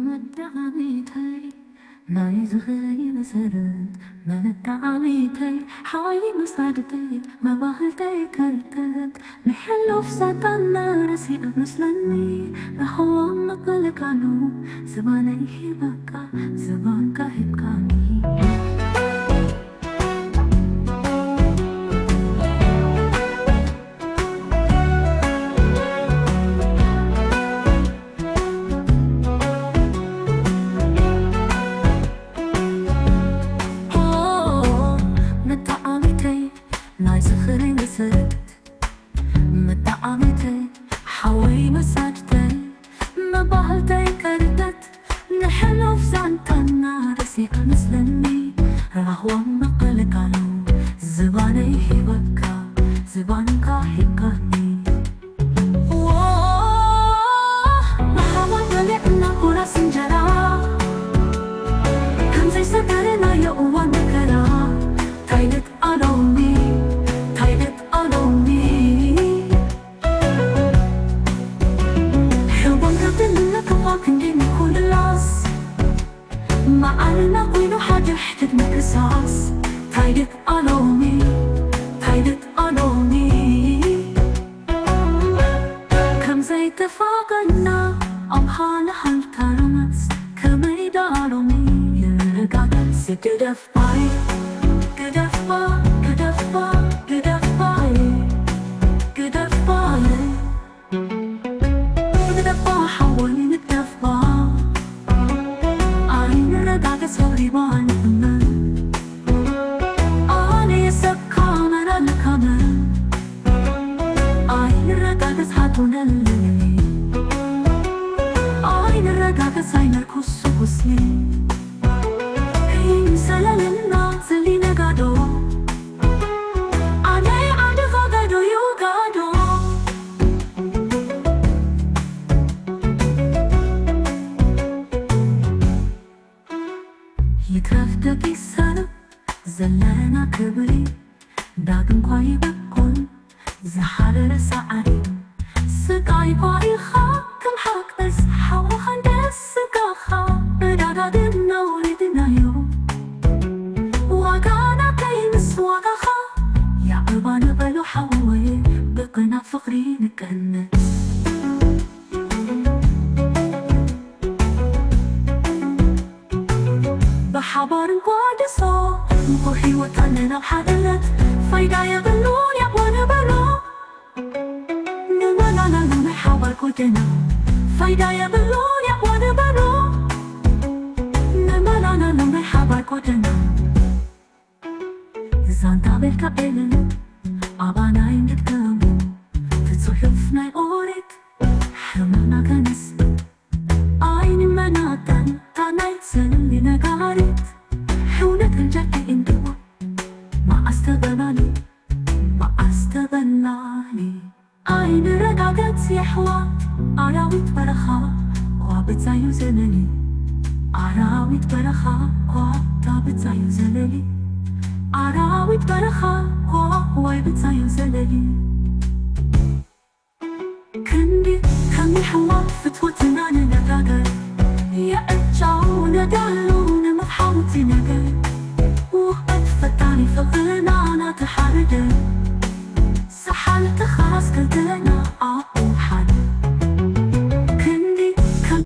መዳሚተይ ናይ ዝኽሪ መሰረት መዳሚተይ ሓይሊ መሳድተይ መባህልተይ ከርተት ንሕሎፍ ሳጣና ረሲዕ መስለኒ ረኸቦም መቀለቃሉ ዝባነይ ሂበካ ዝባንካ ሂብካኒ ናይ ዝኽሪ መሰረት መዳዓሚተይ ሓወይ መሳድተይ መባህልተይ ከርተት ንሕሎፍ ዛንታና ረሲዕ መስለኒ ረኽቦም መቀለቃሉ ዝባነይ ሂበካ ዝባንካ ሂብካኒ መሓባር በሊዕና ኩራስ እንጀራ ከምዘይሰገርናዮ እዋን መከራ ታይነት ኣሎሚ معلنا قيلو حاجة حتت مقصاص تايدت ألومي تايدت ألومي كم زي اتفاقنا أمحانا حال ترمس كما يدارمي يرقاك سكدف باي كدف با كدف با كدف باي كدف باي كدف با حولي نكدف با sorry man أنا يسكامر الكامر أين رقاقس حاتون اللي أين رقاقس أين الكسو كسني هين سلالنا سلينا قادو أنا عادفا قادو يو قادو يترفدك السنة زلانا كبري داقن قاي بكون زحال رسعري سقاي قاي خاكم حاك بس حاو خندس سقاخا ردادا دنا ولدنا يو واقانا كيمس واقاخا يا عبانا بلو حوي بقنا فقري نكنس بحبار قادسو وحي وطننا بحدلت فايدا يبلون يبوانا بلو نمانا نمي حبار قدنا فايدا يبلون يبوانا بلو نمانا نمي حبار قدنا زانتا بالكابلن أبانا ينكتمو تتصحفنا يقورت حرمنا كنس أين مناتن تانايت سنلي نقارت حونك الجاكي اندو ما استغناني ما استغناني أين رقاقت يحوى أراويت برخا قوابت زايو زللي أراويت برخا قوابت زايو زللي أراويت برخا قوابت زايو زللي كندي كمي حوى فتوتنا نقاقت يا أجاو ندالو نمحاوتي نقاقت وقت فتاني فغير